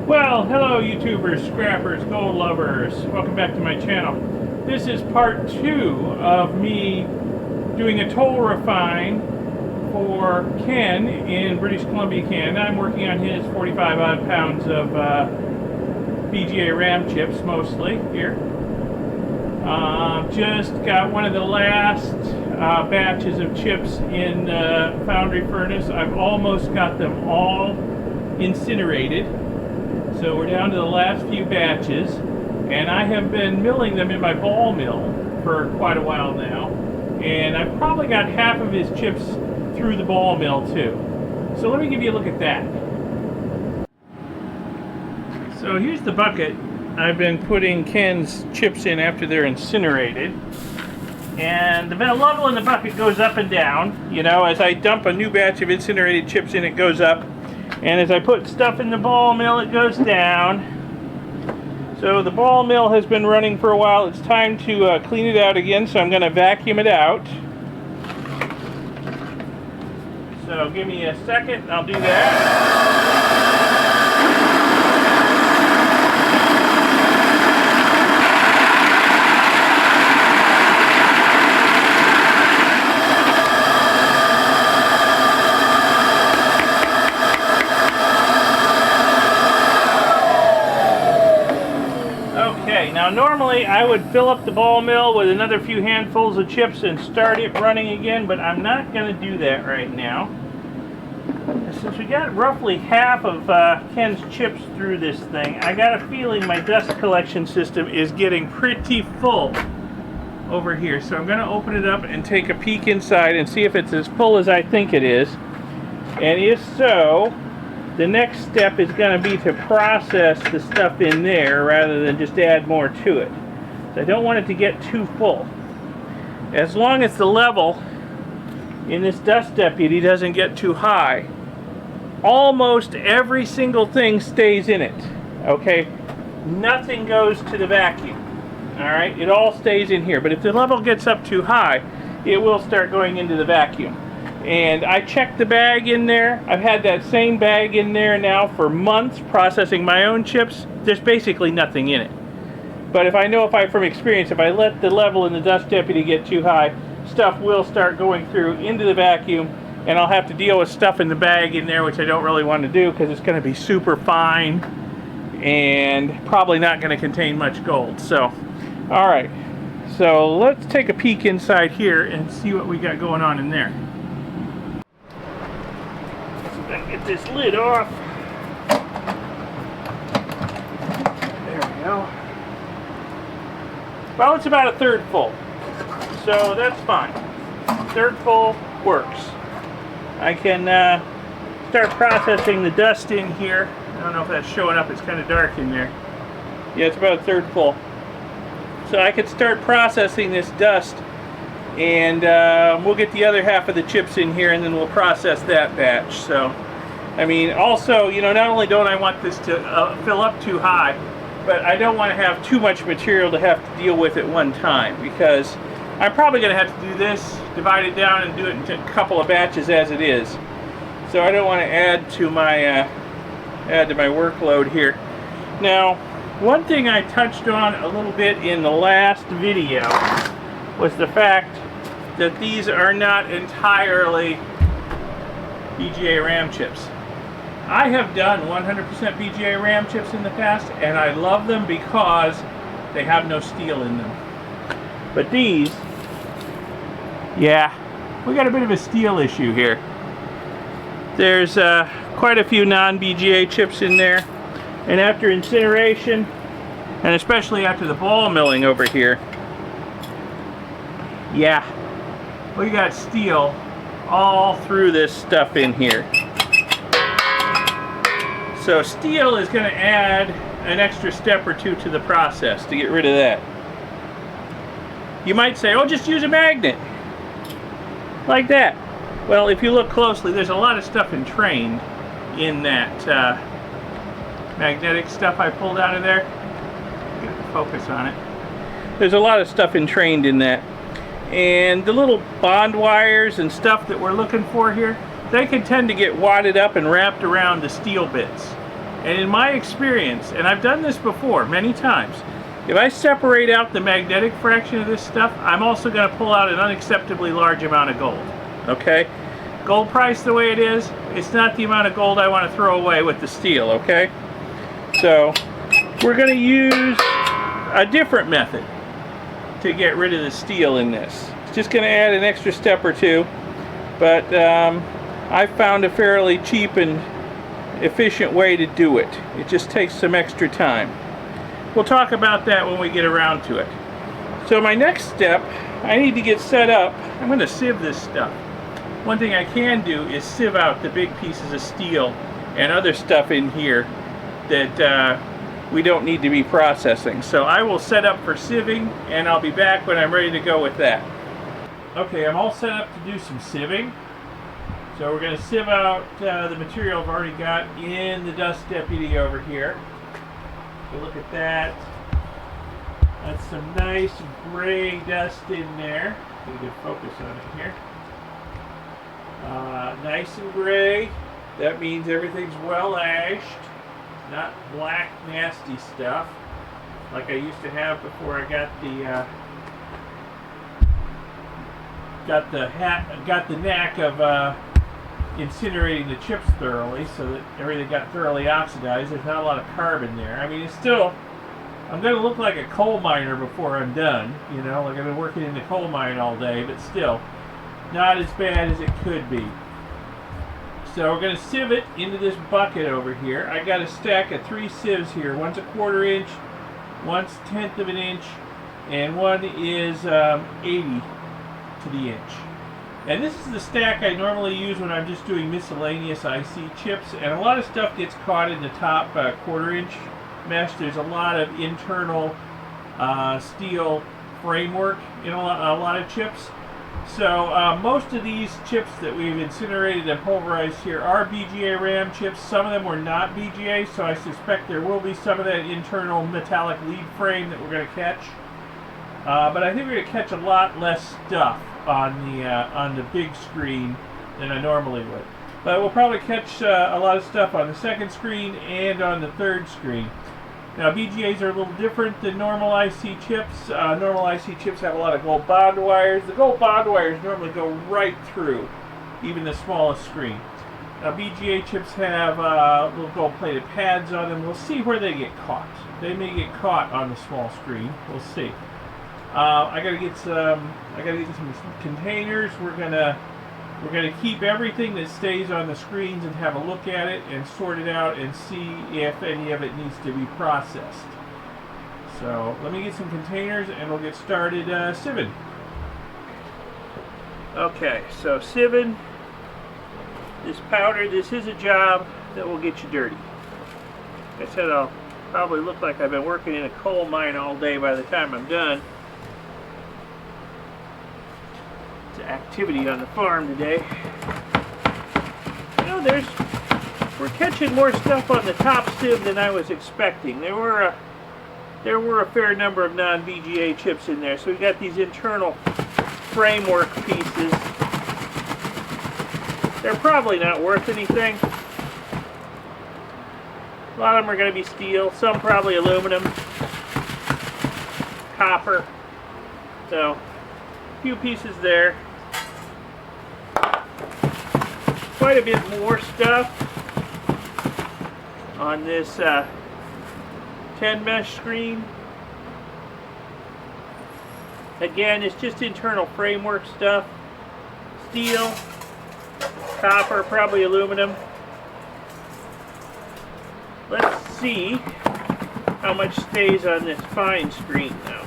Well, hello YouTubers, scrappers, gold lovers. Welcome back to my channel. This is part 2 of me doing a toll refine for Ken in British Columbia, Canada. I'm working on his 45 odd pounds of BGA RAM chips mostly here. Just got one of the last batches of chips in the foundry furnace. I've almost got them all incinerated. So we're down to the last few batches, and I have been milling them in my ball mill for quite a while now, and I've probably got half of his chips through the ball mill too. So let me give you a look at that. So here's the bucket I've been putting Ken's chips in after they're incinerated, and the level in the bucket goes up and down. You know, as I dump a new batch of incinerated chips in, it goes up. And as I put stuff in the ball mill, it goes down. So the ball mill has been running for a while. It's time to clean it out again, so I'm going to vacuum it out. So give me a second, I'll do that. Now normally I would fill up the ball mill with another few handfuls of chips and start it running again, but I'm not going to do that right now. Since we got roughly half of Ken's chips through this thing, I got a feeling my dust collection system is getting pretty full over here. So I'm going to open it up and take a peek inside and see if it's as full as I think it is. And if so, the next step is going to be to process the stuff in there rather than just add more to it. So I don't want it to get too full. As long as the level in this dust deputy doesn't get too high, almost every single thing stays in it. Okay? Nothing goes to the vacuum. Alright? It all stays in here. But if the level gets up too high, it will start going into the vacuum. And I checked the bag in there. I've had that same bag in there now for months processing my own chips. There's basically nothing in it. But from experience, if I let the level in the dust deputy get too high, stuff will start going through into the vacuum, and I'll have to deal with stuff in the bag in there, which I don't really want to do because it's going to be super fine and probably not going to contain much gold. So, alright. So let's take a peek inside here and see what we got going on in there. Get this lid off. There we go. Well, it's about a third full, so that's fine. Third full works. I can start processing the dust in here. I don't know if that's showing up. It's kind of dark in there. Yeah, it's about a third full. So I could start processing this dust, and we'll get the other half of the chips in here, and then we'll process that batch. So, I mean, also, you know, not only don't I want this to fill up too high, but I don't want to have too much material to have to deal with at one time, because I'm probably going to have to do this, divide it down, and do it in a couple of batches as it is. So I don't want to add to my workload here. Now, one thing I touched on a little bit in the last video was the fact that these are not entirely BGA RAM chips. I have done 100% BGA RAM chips in the past, and I love them because they have no steel in them. But these, yeah, we got a bit of a steel issue here. There's quite a few non-BGA chips in there, and after incineration, and especially after the ball milling over here, yeah, we got steel all through this stuff in here. So steel is going to add an extra step or two to the process to get rid of that. You might say, oh, just use a magnet. Like that. Well, if you look closely, there's a lot of stuff entrained in that magnetic stuff I pulled out of there. Get the focus on it. There's a lot of stuff entrained in that. And the little bond wires and stuff that we're looking for here, they can tend to get wadded up and wrapped around the steel bits. And in my experience, and I've done this before many times, if I separate out the magnetic fraction of this stuff, I'm also going to pull out an unacceptably large amount of gold. Okay? Gold price the way it is, it's not the amount of gold I want to throw away with the steel, okay? So, we're going to use a different method to get rid of the steel in this. It's just going to add an extra step or two, but I found a fairly cheap and efficient way to do it. It just takes some extra time. We'll talk about that when we get around to it. So my next step, I need to get set up. I'm going to sieve this stuff. One thing I can do is sieve out the big pieces of steel and other stuff in here that we don't need to be processing. So I will set up for sieving, and I'll be back when I'm ready to go with that. Okay, I'm all set up to do some sieving. So we're going to sieve out the material I've already got in the dust deputy over here. So look at that. That's some nice gray dust in there. Get a good focus on it here. Nice and gray. That means everything's well ashed. Not black, nasty stuff like I used to have before I got the knack of incinerating the chips thoroughly, so that everything got thoroughly oxidized. There's not a lot of carbon there. I mean, it's still, I'm going to look like a coal miner before I'm done, you know, like I've been working in the coal mine all day, but still not as bad as it could be. So we're going to sieve it into this bucket over here. I got a stack of 3 sieves here. One's a 1/4 inch, one's 1/10 of an inch, and one is 80 to the inch. And this is the stack I normally use when I'm just doing miscellaneous IC chips, and a lot of stuff gets caught in the top 1/4 inch mesh. There's a lot of internal steel framework in a lot of chips. So most of these chips that we've incinerated and pulverized here are BGA RAM chips. Some of them were not BGA, so I suspect there will be some of that internal metallic lead frame that we're going to catch. But I think we're going to catch a lot less stuff on the big screen than I normally would. But we'll probably catch a lot of stuff on the second screen and on the third screen. Now BGAs are a little different than normal IC chips. Normal IC chips have a lot of gold bond wires. The gold bond wires normally go right through even the smallest screen. Now BGA chips have little gold plated pads on them. We'll see where they get caught. They may get caught on the small screen. We'll see. I gotta get some containers. We're gonna keep everything that stays on the screens and have a look at it and sort it out and see if any of it needs to be processed. So let me get some containers and we'll get started sieving. Okay, so sieving this powder. This is a job that will get you dirty. Like I said, I'll probably look like I've been working in a coal mine all day by the time I'm done. Activity on the farm today. You know, we're catching more stuff on the top sieve than I was expecting. There were a fair number of non-BGA chips in there, so we've got these internal framework pieces. They're probably not worth anything. A lot of them are going to be steel, some probably aluminum, copper. So a few pieces there. Quite a bit more stuff on this 10 mesh screen. Again, it's just internal framework stuff. Steel, copper, probably aluminum. Let's see how much stays on this fine screen now.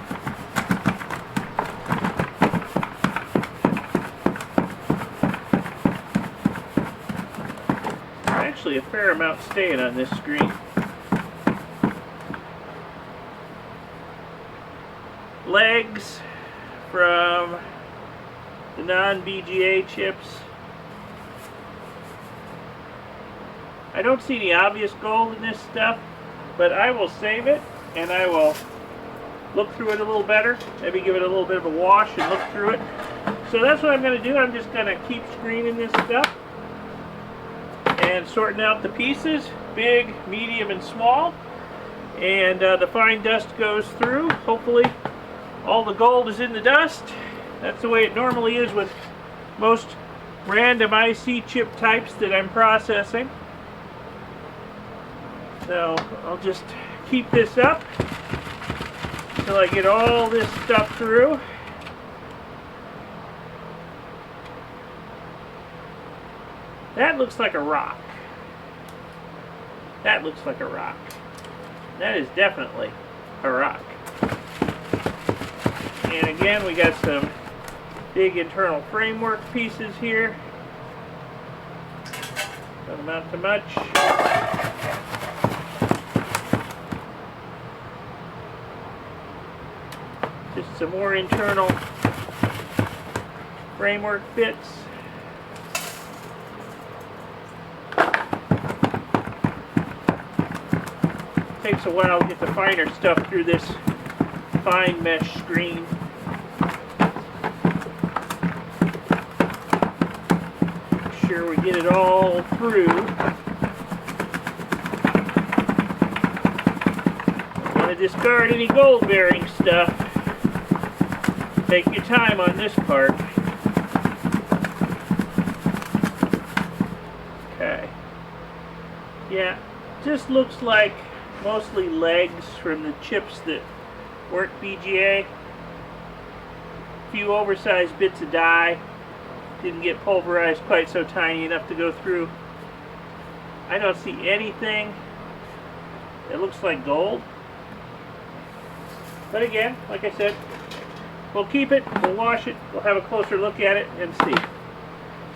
Actually a fair amount staying on this screen. Legs from the non-BGA chips. I don't see any obvious gold in this stuff, but I will save it and I will look through it a little better, maybe give it a little bit of a wash and look through it. So that's what I'm going to do. I'm just going to keep screening this stuff. and sorting out the pieces, big, medium, and small. And the fine dust goes through. Hopefully all the gold is in the dust. That's the way it normally is with most random IC chip types that I'm processing. So I'll just keep this up until I get all this stuff through. That looks like a rock. That looks like a rock. That is definitely a rock. And again, we got some big internal framework pieces here. Don't amount to much. Just some more internal framework bits. Takes a while to get the finer stuff through this fine mesh screen. Make sure we get it all through. Don't want to discard any gold bearing stuff. Take your time on this part. Okay. Yeah, just looks like mostly legs from the chips that weren't BGA. A few oversized bits of die. Didn't get pulverized quite so tiny enough to go through. I don't see anything that looks like gold. But again, like I said, we'll keep it, we'll wash it, we'll have a closer look at it and see.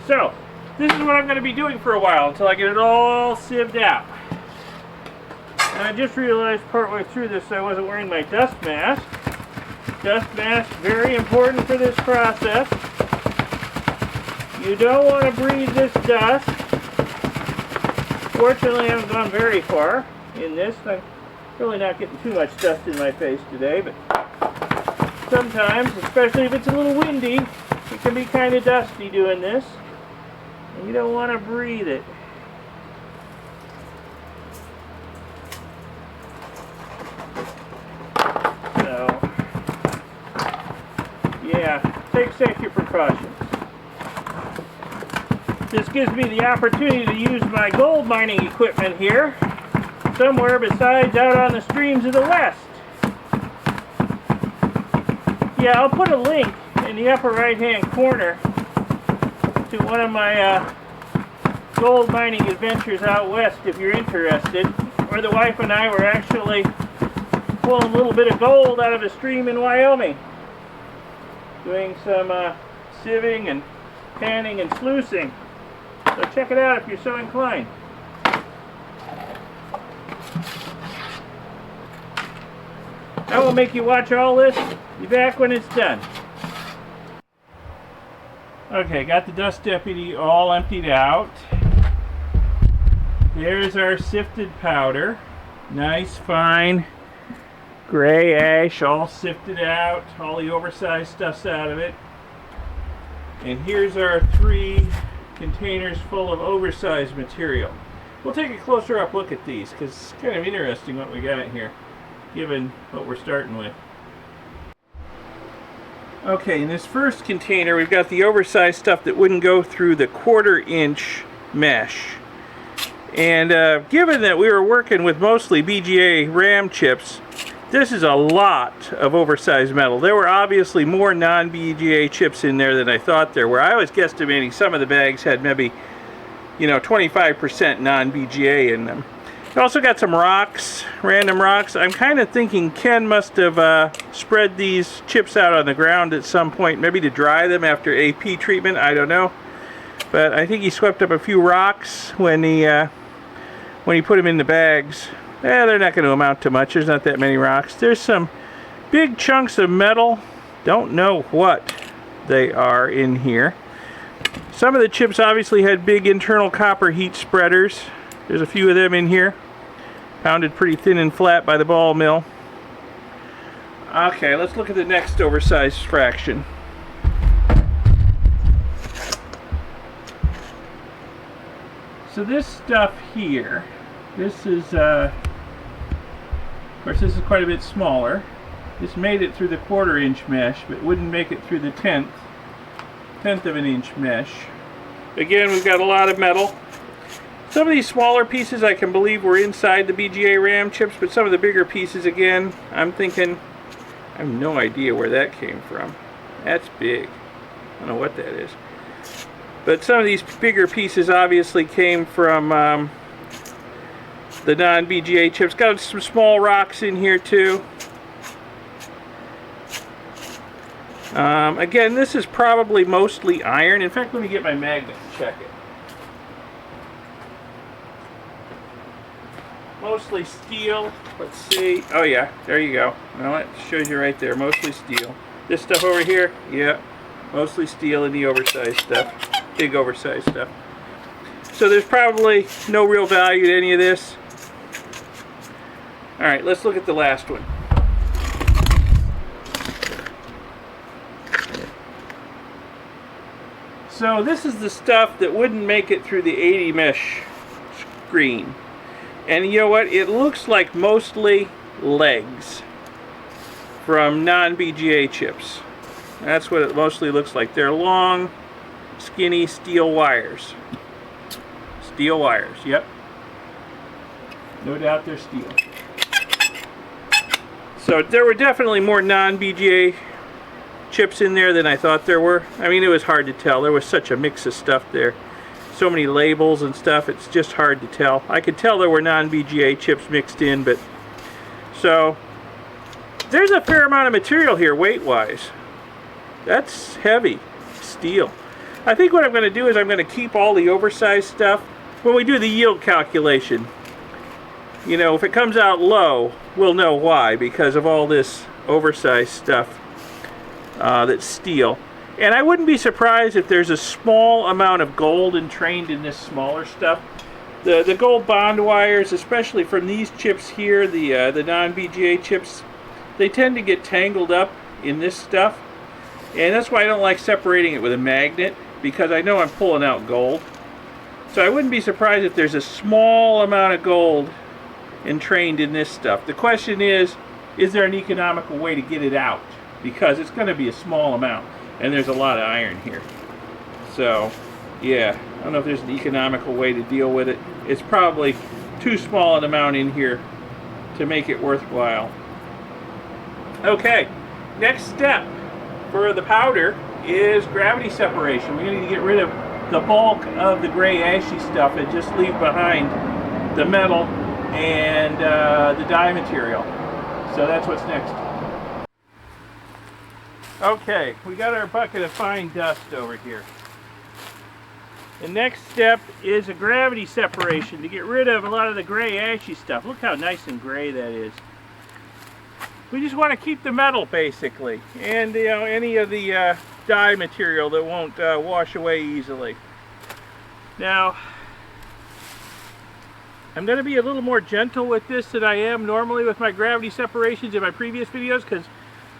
So, this is what I'm going to be doing for a while until I get it all sieved out. And I just realized partway through this I wasn't wearing my dust mask. Dust mask, very important for this process. You don't want to breathe this dust. Fortunately, I haven't gone very far in this. I'm really not getting too much dust in my face today, but sometimes, especially if it's a little windy, it can be kind of dusty doing this. And you don't want to breathe it. Yeah, take safety precautions. This gives me the opportunity to use my gold mining equipment here, somewhere besides out on the streams of the west. Yeah, I'll put a link in the upper right hand corner to one of my gold mining adventures out west if you're interested, where the wife and I were actually pulling a little bit of gold out of a stream in Wyoming. Doing some sieving and panning and sluicing. So check it out if you're so inclined. I will make you watch all this. Be back when it's done. Okay, got the dust deputy all emptied out. There's our sifted powder. Nice, fine gray ash, all sifted out. All the oversized stuff's out of it. And here's our 3 containers full of oversized material. We'll take a closer up look at these because it's kind of interesting what we got in here, given what we're starting with. Okay, in this first container we've got the oversized stuff that wouldn't go through the 1/4-inch mesh. And given that we were working with mostly BGA RAM chips, this is a lot of oversized metal. There were obviously more non-BGA chips in there than I thought there were. I was guesstimating some of the bags had maybe, 25% non-BGA in them. We also got some rocks, random rocks. I'm kind of thinking Ken must have spread these chips out on the ground at some point, maybe to dry them after AP treatment, I don't know. But I think he swept up a few rocks when he put them in the bags. They're not going to amount to much. There's not that many rocks. There's some big chunks of metal. Don't know what they are in here. Some of the chips obviously had big internal copper heat spreaders. There's a few of them in here. Pounded pretty thin and flat by the ball mill. Okay, let's look at the next oversized fraction. So this stuff here, this is, of course this is quite a bit smaller. This made it through the 1/4 inch mesh, but wouldn't make it through the tenth of an inch mesh. Again, we've got a lot of metal. Some of these smaller pieces I can believe were inside the BGA RAM chips, but some of the bigger pieces, again, I'm thinking, I have no idea where that came from. That's big. I don't know what that is. But some of these bigger pieces obviously came from the non-BGA chips. Got some small rocks in here too. Again, this is probably mostly iron. In fact, let me get my magnet and check it. Mostly steel. Let's see. Oh yeah, there you go. Well, it shows you right there. Mostly steel. This stuff over here, yeah, mostly steel in the oversized stuff. Big oversized stuff. So there's probably no real value to any of this. Alright, let's look at the last one. So this is the stuff that wouldn't make it through the 80 mesh screen. And you know what? It looks like mostly legs from non-BGA chips. That's what it mostly looks like. They're long, skinny steel wires. Steel wires, yep. No doubt they're steel. So there were definitely more non-BGA chips in there than I thought there were. I mean, it was hard to tell. There was such a mix of stuff there. So many labels and stuff, it's just hard to tell. I could tell there were non-BGA chips mixed in, but so there's a fair amount of material here weight-wise. That's heavy steel. I think what I'm going to do is I'm going to keep all the oversized stuff. When we do the yield calculation, you know, if it comes out low, we'll know why, because of all this oversized stuff that's steel. And I wouldn't be surprised if there's a small amount of gold entrained in this smaller stuff. The gold bond wires, especially from these chips here, the non-BGA chips, they tend to get tangled up in this stuff. And that's why I don't like separating it with a magnet, because I know I'm pulling out gold. So I wouldn't be surprised if there's a small amount of gold entrained in this stuff. The question is there an economical way to get it out? Because it's going to be a small amount, and there's a lot of iron here. So, yeah, I don't know if there's an economical way to deal with it. It's probably too small an amount in here to make it worthwhile. Okay, next step for the powder is gravity separation. We're going to need to get rid of the bulk of the gray ashy stuff and just leave behind the metal and the dye material. So that's what's next. Okay, we got our bucket of fine dust over here. The next step is a gravity separation to get rid of a lot of the gray ashy stuff. Look how nice and gray that is. We just want to keep the metal basically, and you know, any of the dye material that won't wash away easily. Now, I'm going to be a little more gentle with this than I am normally with my gravity separations in my previous videos, because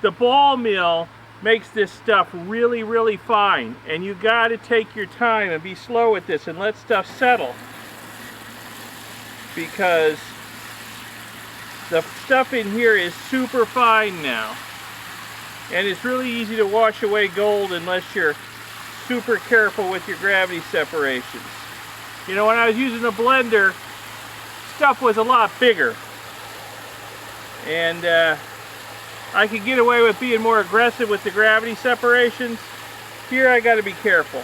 the ball mill makes this stuff really, really fine, and you got to take your time and be slow with this and let stuff settle, because the stuff in here is super fine now, and it's really easy to wash away gold unless you're super careful with your gravity separations. You know, when I was using a blender, stuff was a lot bigger, and I could get away with being more aggressive with the gravity separations. Here I got to be careful.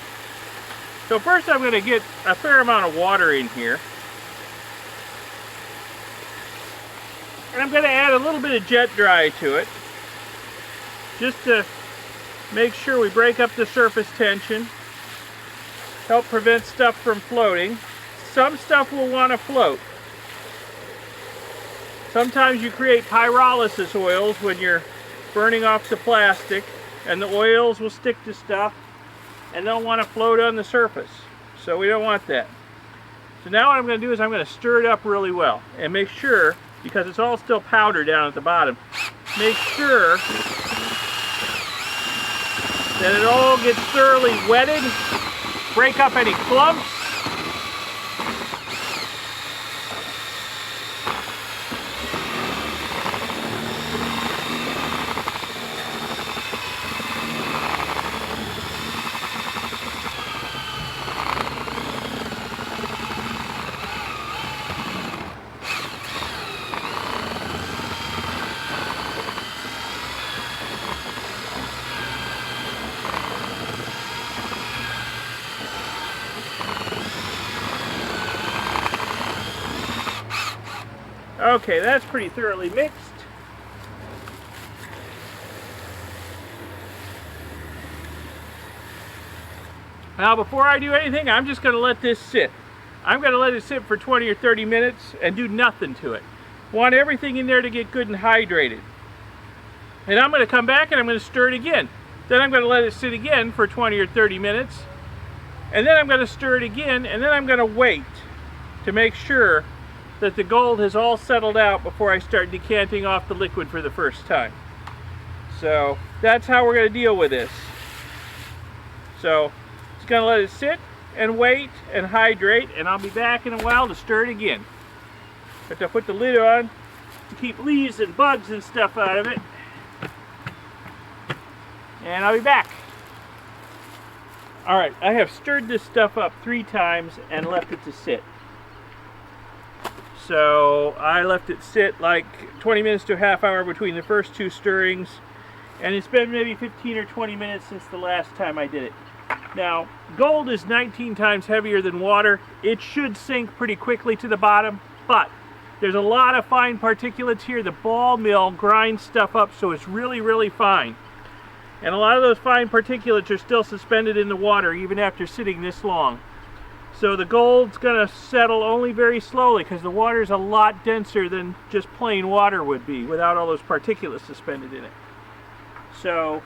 So first I'm going to get a fair amount of water in here. And I'm going to add a little bit of jet dry to it, just to make sure we break up the surface tension, help prevent stuff from floating. Some stuff will want to float. Sometimes you create pyrolysis oils when you're burning off the plastic, and the oils will stick to stuff and they'll want to float on the surface. So we don't want that. So now what I'm going to do is I'm going to stir it up really well and make sure, because it's all still powder down at the bottom, make sure that it all gets thoroughly wetted, break up any clumps, Okay, that's pretty thoroughly mixed. Now before I do anything, I'm just going to let this sit. I'm going to let it sit for 20 or 30 minutes and do nothing to it. Want everything in there to get good and hydrated. And I'm going to come back and I'm going to stir it again. Then I'm going to let it sit again for 20 or 30 minutes. And then I'm going to stir it again, and then I'm going to wait to make sure that the gold has all settled out before I start decanting off the liquid for the first time. So that's how we're going to deal with this. So just going to let it sit and wait and hydrate, and I'll be back in a while to stir it again. Have to put the lid on to keep leaves and bugs and stuff out of it. And I'll be back. Alright, I have stirred this stuff up 3 times and left it to sit. So I left it sit like 20 minutes to a half hour between the first 2 stirrings, and it's been maybe 15 or 20 minutes since the last time I did it. Now, gold is 19 times heavier than water. It should sink pretty quickly to the bottom, but there's a lot of fine particulates here. The ball mill grinds stuff up so it's really, really fine. And a lot of those fine particulates are still suspended in the water even after sitting this long. So the gold's going to settle only very slowly because the water is a lot denser than just plain water would be without all those particulates suspended in it. So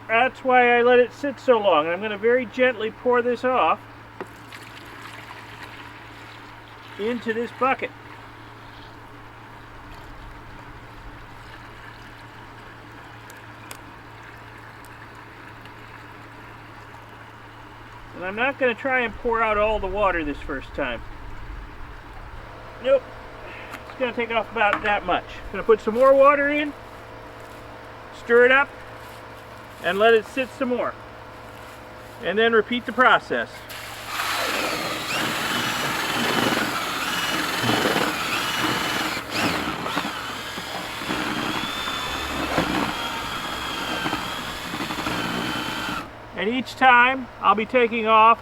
that's why I let it sit so long. And I'm going to very gently pour this off into this bucket. And I'm not going to try and pour out all the water this first time. Nope. It's going to take off about that much. I'm going to put some more water in, stir it up, and let it sit some more. And then repeat the process. And each time I'll be taking off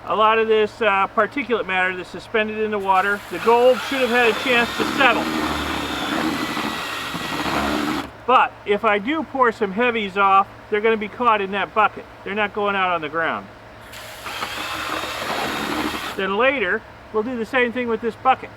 a lot of this particulate matter that's suspended in the water. The gold should have had a chance to settle. But if I do pour some heavies off, they're going to be caught in that bucket. They're not going out on the ground. Then later, we'll do the same thing with this bucket.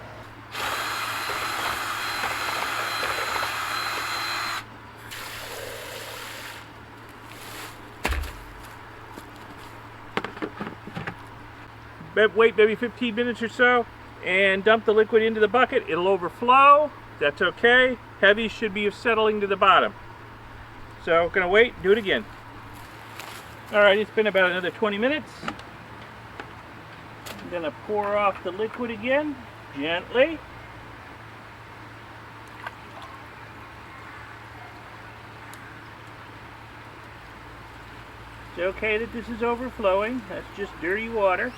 Wait maybe 15 minutes or so and dump the liquid into the bucket. It'll overflow. That's okay. Heavy should be settling to the bottom. So gonna wait, do it again. Alright, it's been about another 20 minutes. I'm gonna pour off the liquid again, gently. It's okay that this is overflowing. That's just dirty water.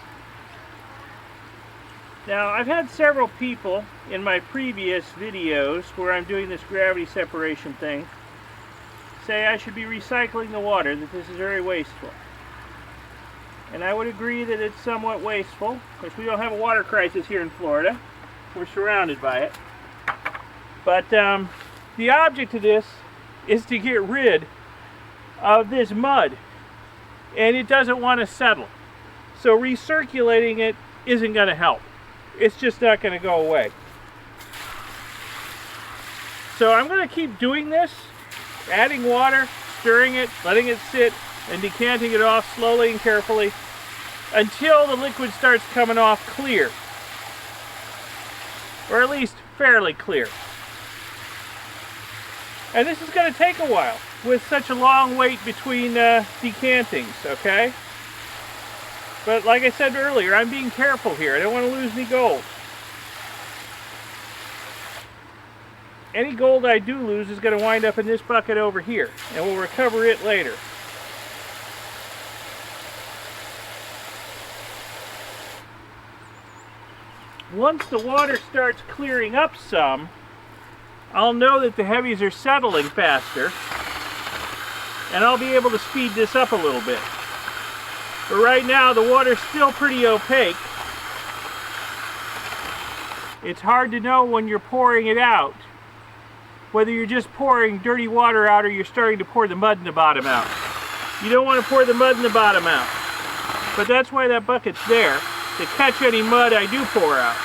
Now, I've had several people in my previous videos where I'm doing this gravity separation thing say I should be recycling the water, that this is very wasteful. And I would agree that it's somewhat wasteful. Of course, we don't have a water crisis here in Florida. We're surrounded by it. But the object of this is to get rid of this mud. And it doesn't want to settle. So recirculating it isn't going to help. It's just not going to go away. So I'm going to keep doing this, adding water, stirring it, letting it sit, and decanting it off slowly and carefully until the liquid starts coming off clear. Or at least fairly clear. And this is going to take a while with such a long wait between decantings, okay? But like I said earlier, I'm being careful here. I don't want to lose any gold. Any gold I do lose is going to wind up in this bucket over here, and we'll recover it later. Once the water starts clearing up some, I'll know that the heavies are settling faster, and I'll be able to speed this up a little bit. But right now the water's still pretty opaque, it's hard to know when you're pouring it out whether you're just pouring dirty water out or you're starting to pour the mud in the bottom out. You don't want to pour the mud in the bottom out, but that's why that bucket's there, to catch any mud I do pour out.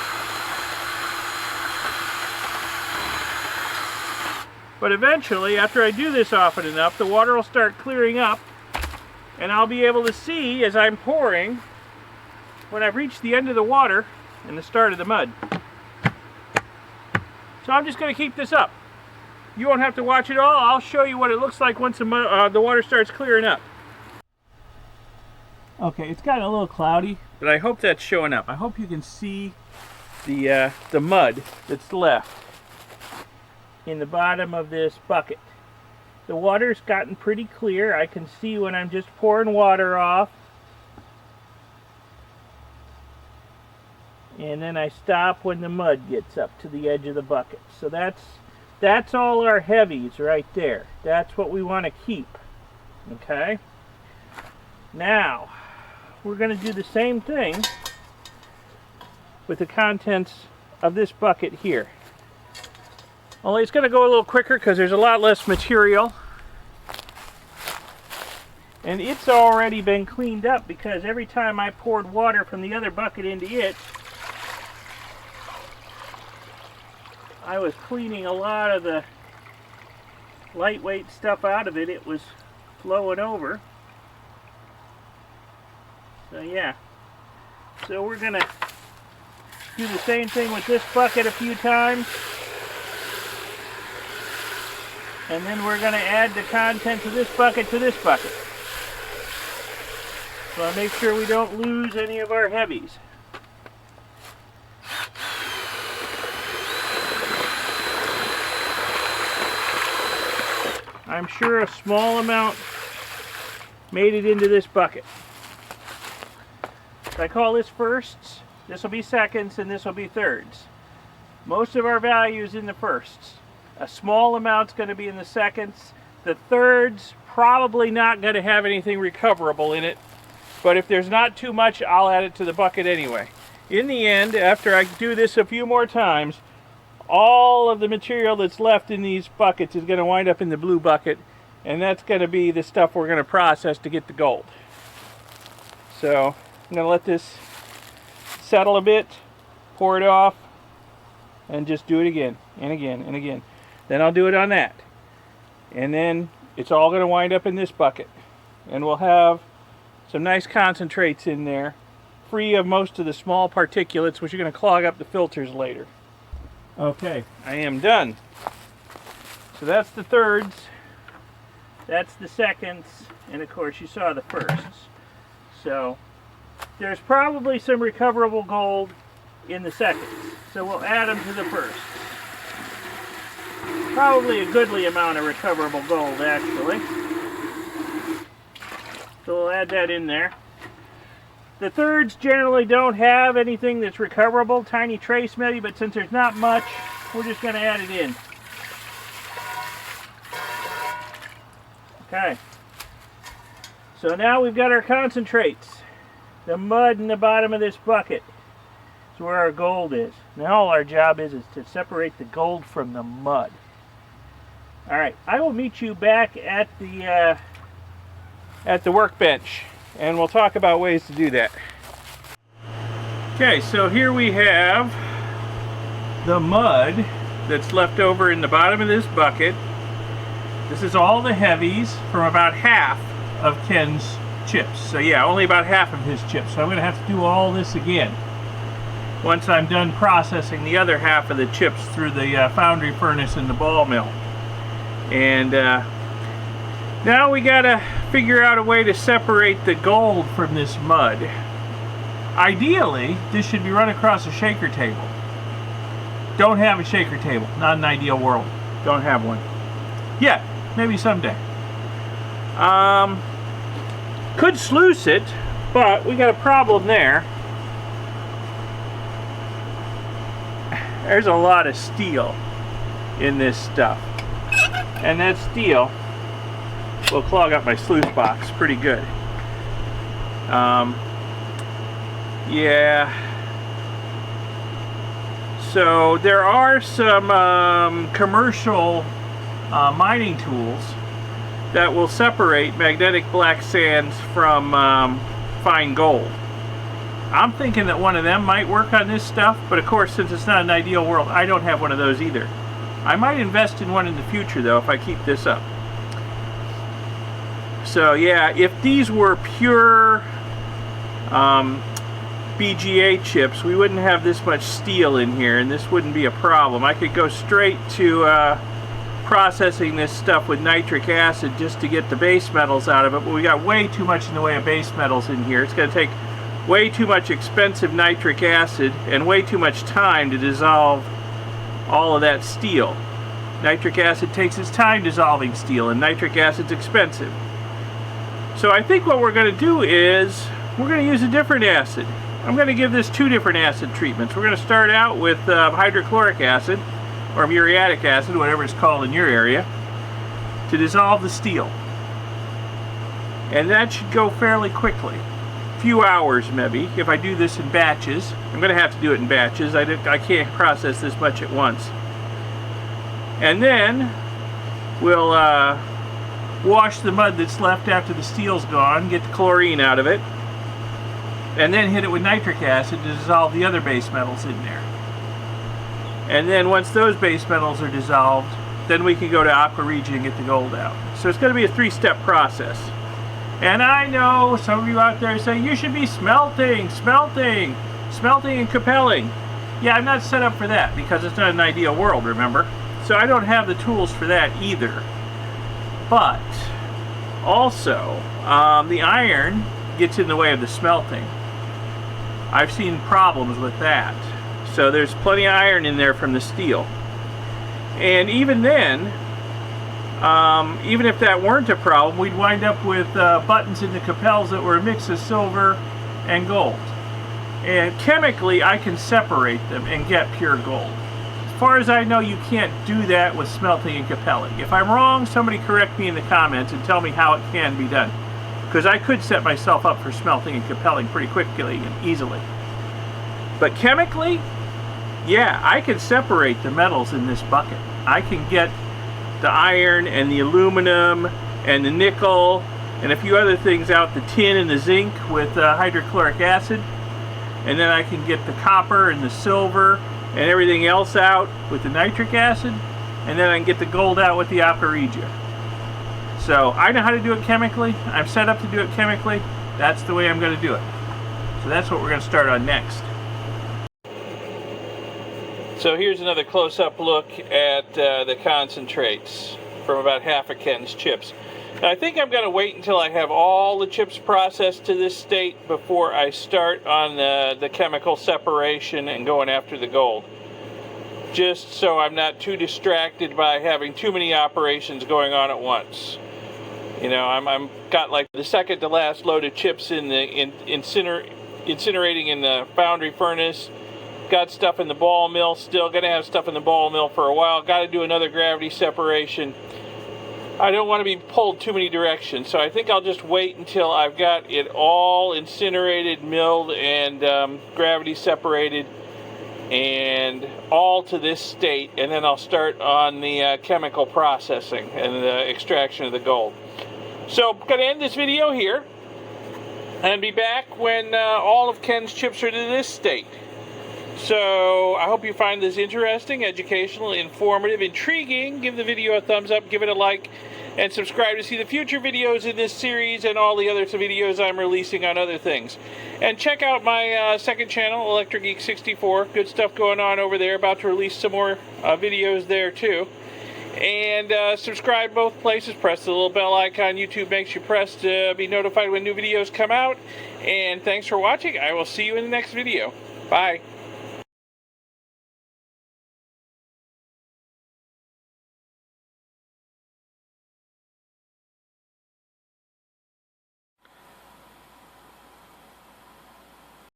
But eventually, after I do this often enough, the water will start clearing up, and I'll be able to see as I'm pouring when I've reached the end of the water and the start of the mud. So I'm just going to keep this up. You won't have to watch it all. I'll show you what it looks like once the water starts clearing up. Okay, it's gotten a little cloudy, but I hope that's showing up. I hope you can see the mud that's left in the bottom of this bucket. The water's gotten pretty clear. I can see when I'm just pouring water off. And then I stop when the mud gets up to the edge of the bucket. So that's all our heavies right there. That's what we want to keep. Okay? Now, we're going to do the same thing with the contents of this bucket here. Only it's going to go a little quicker because there's a lot less material. And it's already been cleaned up because every time I poured water from the other bucket into it, I was cleaning a lot of the lightweight stuff out of it. It was flowing over. So yeah. So we're going to do the same thing with this bucket a few times. And then we're going to add the contents of this bucket to this bucket. So I'll make sure we don't lose any of our heavies. I'm sure a small amount made it into this bucket. So I call this firsts, this will be seconds, and this will be thirds. Most of our value is in the firsts. A small amount's going to be in the seconds. The thirds, probably not going to have anything recoverable in it. But if there's not too much, I'll add it to the bucket anyway. In the end, after I do this a few more times, all of the material that's left in these buckets is going to wind up in the blue bucket, and that's going to be the stuff we're going to process to get the gold. So I'm going to let this settle a bit, pour it off, and just do it again and again and again. Then I'll do it on that, and then it's all going to wind up in this bucket, and we'll have some nice concentrates in there, free of most of the small particulates which are going to clog up the filters later. Okay, I am done. So that's the thirds, that's the seconds, and of course you saw the firsts. So there's probably some recoverable gold in the seconds, so we'll add them to the firsts. Probably a goodly amount of recoverable gold, actually. So we'll add that in there. The thirds generally don't have anything that's recoverable, tiny trace maybe, but since there's not much, we're just going to add it in. Okay. So now we've got our concentrates. The mud in the bottom of this bucket is where our gold is. Now all our job is to separate the gold from the mud. Alright, I will meet you back at the workbench, and we'll talk about ways to do that. Okay, so here we have the mud that's left over in the bottom of this bucket. This is all the heavies from about half of Ken's chips. So yeah, only about half of his chips. So I'm going to have to do all this again once I'm done processing the other half of the chips through the foundry furnace and the ball mill. And now we got to figure out a way to separate the gold from this mud. Ideally, this should be run across a shaker table. Don't have a shaker table. Not an ideal world. Don't have one yet. Maybe someday. Could sluice it, but we got a problem there. There's a lot of steel in this stuff, and that steel will clog up my sluice box pretty good. Yeah. So there are some commercial mining tools that will separate magnetic black sands from fine gold. I'm thinking that one of them might work on this stuff, but of course, since it's not an ideal world, I don't have one of those either. I might invest in one in the future though if I keep this up. So yeah, if these were pure BGA chips, we wouldn't have this much steel in here and this wouldn't be a problem. I could go straight to processing this stuff with nitric acid just to get the base metals out of it, but we got way too much in the way of base metals in here. It's going to take way too much expensive nitric acid and way too much time to dissolve all of that steel. Nitric acid takes its time dissolving steel, and nitric acid's expensive. So I think what we're going to do is we're going to use a different acid. I'm going to give this 2 different acid treatments. We're going to start out with hydrochloric acid, or muriatic acid, whatever it's called in your area, to dissolve the steel. And that should go fairly quickly. A few hours maybe, if I do this in batches. I'm going to have to do it in batches. I can't process this much at once. And then we'll wash the mud that's left after the steel's gone, get the chlorine out of it, and then hit it with nitric acid to dissolve the other base metals in there. And then once those base metals are dissolved, then we can go to aqua regia and get the gold out. So it's going to be a 3-step process. And I know some of you out there say, you should be smelting and capelling. Yeah, I'm not set up for that because it's not an ideal world, remember? So I don't have the tools for that either. But also, the iron gets in the way of the smelting. I've seen problems with that. So there's plenty of iron in there from the steel. And even then, even if that weren't a problem, we'd wind up with buttons in the capels that were a mix of silver and gold. And chemically, I can separate them and get pure gold. As far as I know, you can't do that with smelting and capelling. If I'm wrong, somebody correct me in the comments and tell me how it can be done. Because I could set myself up for smelting and capelling pretty quickly and easily. But chemically, yeah, I can separate the metals in this bucket. I can get the iron and the aluminum and the nickel and a few other things out, the tin and the zinc with hydrochloric acid. And then I can get the copper and the silver and everything else out with the nitric acid. And then I can get the gold out with the aqua regia. So I know how to do it chemically. I'm set up to do it chemically. That's the way I'm going to do it. So that's what we're going to start on next. So here's another close-up look at the concentrates from about half of Ken's chips. Now, I think I'm going to wait until I have all the chips processed to this state before I start on the chemical separation and going after the gold. Just so I'm not too distracted by having too many operations going on at once. You know, I'm got like the second to last load of chips in the incinerating in the foundry furnace. Got stuff in the ball mill, still gonna have stuff in the ball mill for a while. Got to do another gravity separation. I don't want to be pulled too many directions, so I think I'll just wait until I've got it all incinerated, milled, and gravity separated, and all to this state, and then I'll start on the chemical processing and the extraction of the gold. So I'm gonna end this video here and be back when all of Ken's chips are to this state. So I hope you find this interesting, educational, informative, intriguing. Give the video a thumbs up, give it a like, and subscribe to see the future videos in this series and all the other videos I'm releasing on other things. And check out my second channel, Electric Geek 64. Good stuff going on over there. About to release some more videos there too. And subscribe both places. Press the little bell icon YouTube makes you press to be notified when new videos come out. And thanks for watching. I will see you in the next video. Bye.